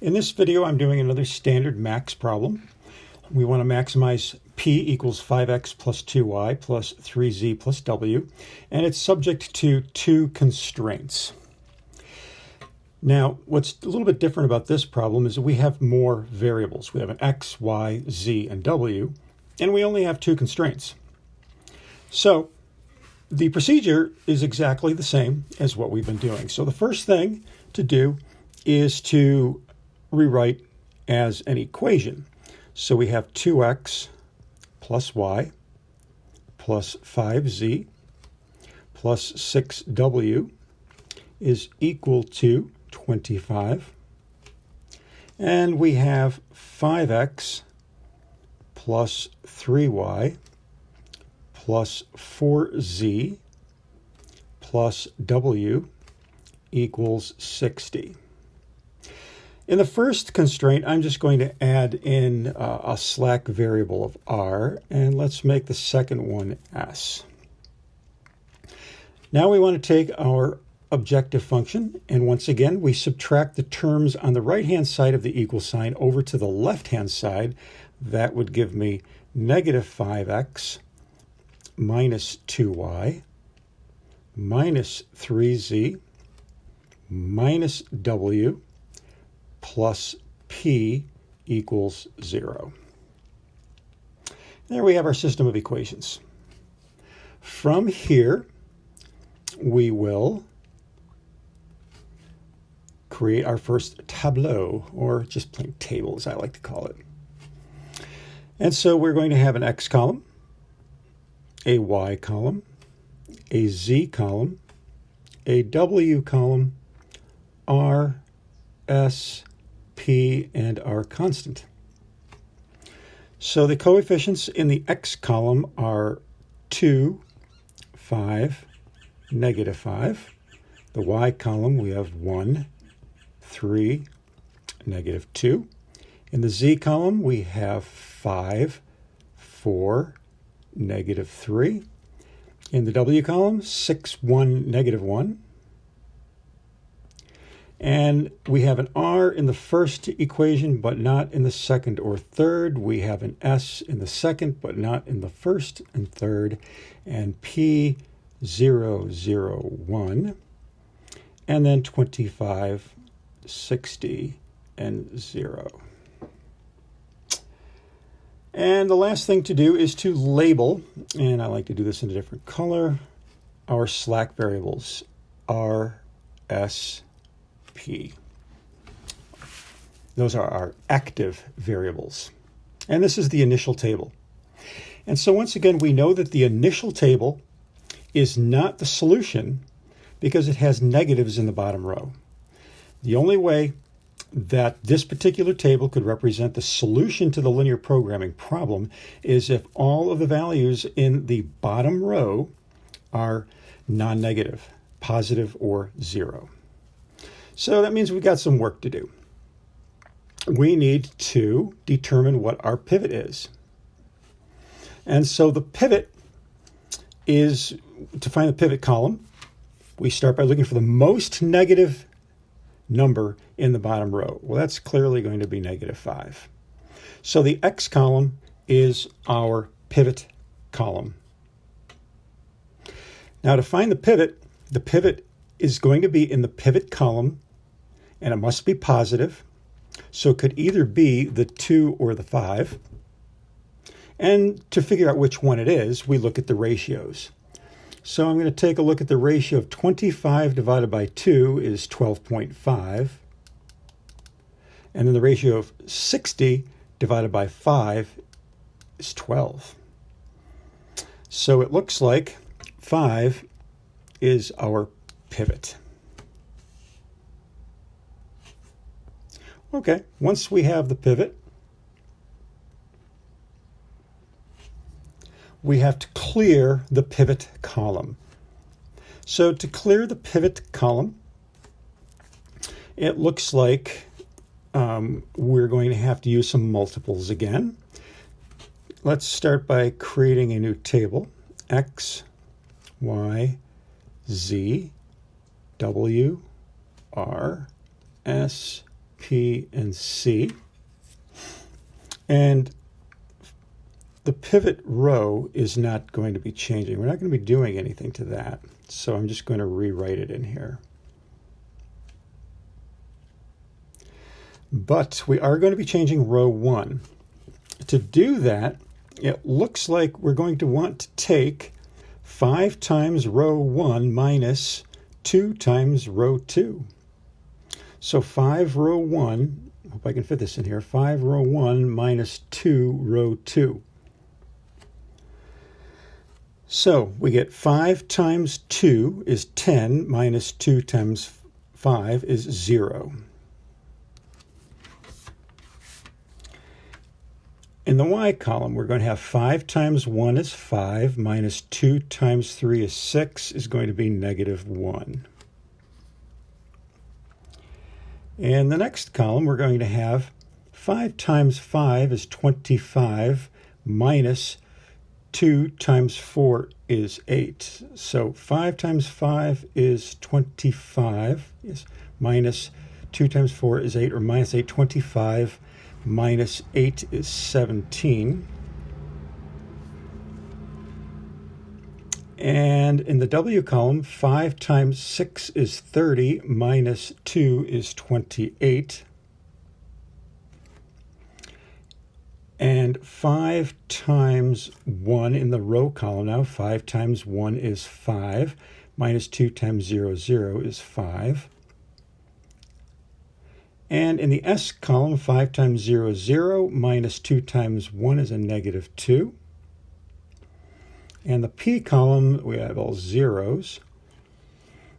In this video, I'm doing another standard max problem. We want to maximize p equals 5x plus 2y plus 3z plus w, and it's subject to two constraints. Now, what's a little bit different about this problem is that we have more variables. We have an x, y, z, and w, and we only have two constraints. So the procedure is exactly the same as what we've been doing. So the first thing to do is to rewrite as an equation. So we have 2x plus y plus 5z plus 6w is equal to 25. And we have 5x plus 3y plus 4z plus w equals 60. In the first constraint, I'm just going to add in a slack variable of r, and let's make the second one s. Now we want to take our objective function, and once again, we subtract the terms on the right-hand side of the equal sign over to the left-hand side. That would give me negative 5x minus 2y minus 3z minus w plus p equals 0. There we have our system of equations. From here, we will create our first tableau, or just plain table as I like to call it. And so we're going to have an x column, a y column, a z column, a w column, r, s, p, and our constant. So the coefficients in the x column are 2, 5, negative 5. The y column we have 1, 3, negative 2. In the z column we have 5, 4, negative 3. In the w column, 6, 1, negative 1. And we have an r in the first equation, but not in the second or third. We have an s in the second, but not in the first and third. And p, 0, 0, 1. And then 25, 60, and 0. And the last thing to do is to label, and I like to do this in a different color, our slack variables, r, s, p. Those are our active variables. And this is the initial table. And so once again, we know that the initial table is not the solution because it has negatives in the bottom row. The only way that this particular table could represent the solution to the linear programming problem is if all of the values in the bottom row are non-negative, positive or 0. So that means we've got some work to do. We need to determine what our pivot is. And so the pivot is, to find the pivot column, we start by looking for the most negative number in the bottom row. Well, that's clearly going to be negative 5. So the x column is our pivot column. Now to find the pivot is going to be in the pivot column, and it must be positive. So it could either be the 2 or the 5. And to figure out which one it is, we look at the ratios. So I'm going to take a look at the ratio of 25 divided by 2 is 12.5. And then the ratio of 60 divided by 5 is 12. So it looks like 5 is our pivot. Okay, once we have the pivot, we have to clear the pivot column. So to clear the pivot column, it looks like we're going to have to use some multiples again. Let's start by creating a new table. X, Y, Z, W, R, S, P, and C. And the pivot row is not going to be changing. We're not going to be doing anything to that. So I'm just going to rewrite it in here. But we are going to be changing row 1. To do that, it looks like we're going to want to take 5 times row 1 minus 2 times row 2. So 5 row 1, hope I can fit this in here, 5 row 1 minus 2 row 2. So we get 5 times 2 is 10 minus 2 times 5 is 0. In the y column, we're going to have 5 times 1 is 5, minus 2 times 3 is 6, is going to be negative 1. In the next column, we're going to have 5 times 5 is 25, minus 2 times 4 is 8. So 5 times 5 is 25, yes, minus 2 times 4 is 8, or minus 8, 25. Minus 8 is 17. And in the W column, 5 times 6 is 30, minus 2 is 28. And 5 times 1 in the row column now, 5 times 1 is 5, minus 2 times 0, 0 is 5. And in the S column, 5 times 0 is 0, minus 2 times 1 is a negative 2. And the P column, we have all zeros.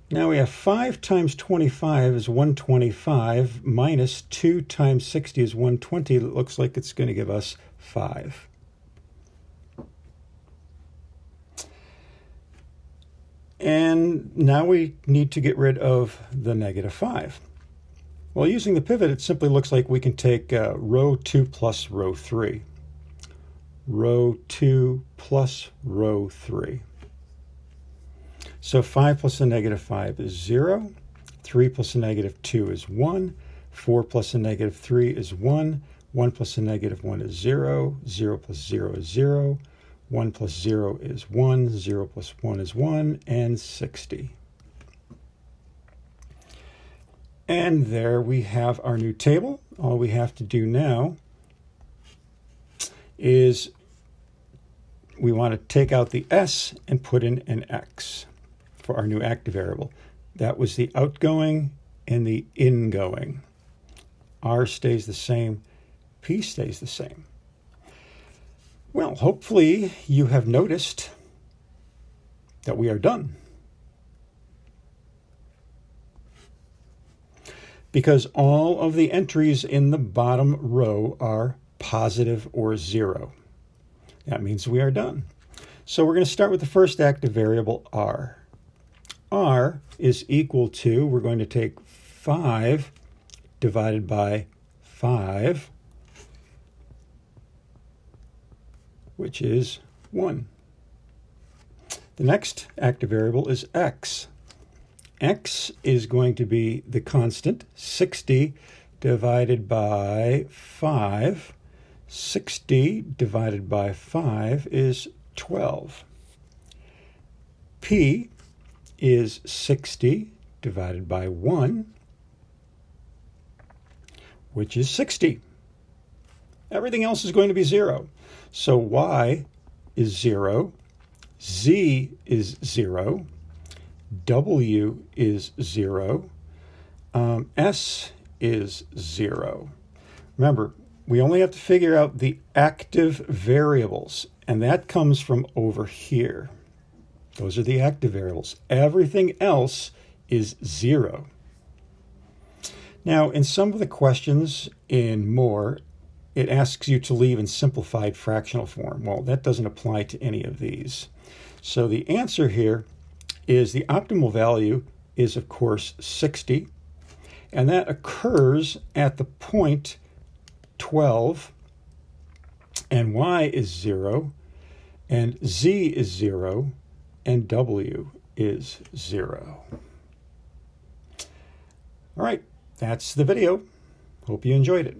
Now we have 5 times 25 is 125, minus 2 times 60 is 120. It looks like it's going to give us 5. And now we need to get rid of the negative 5. Well, using the pivot, it simply looks like we can take row 2 plus row 3. Row 2 plus row 3. So 5 plus a negative 5 is 0. 3 plus a negative 2 is 1. 4 plus a negative 3 is 1. 1 plus a negative 1 is 0. 0 plus 0 is 0. 1 plus 0 is 1. 0 plus 1 is 1. And 60. And there we have our new table. All we have to do now is we want to take out the S and put in an X for our new active variable. That was the outgoing and the ingoing. R stays the same, P stays the same. Well, hopefully you have noticed that we are done. Because all of the entries in the bottom row are positive or 0. That means we are done. So we're going to start with the first active variable, R. R is equal to, we're going to take 5 divided by 5, which is 1. The next active variable is X. X is going to be the constant, 60 divided by 5. 60 divided by 5 is 12. P is 60 divided by 1, which is 60. Everything else is going to be 0. So Y is 0, Z is 0, W is 0, S is 0. Remember, we only have to figure out the active variables, and that comes from over here. Those are the active variables. Everything else is 0. Now, in some of the questions in more, it asks you to leave in simplified fractional form. Well, that doesn't apply to any of these. So the answer here is the optimal value is, of course, 60, and that occurs at the point 12, and Y is 0, and Z is 0, and W is 0. All right, that's the video. Hope you enjoyed it.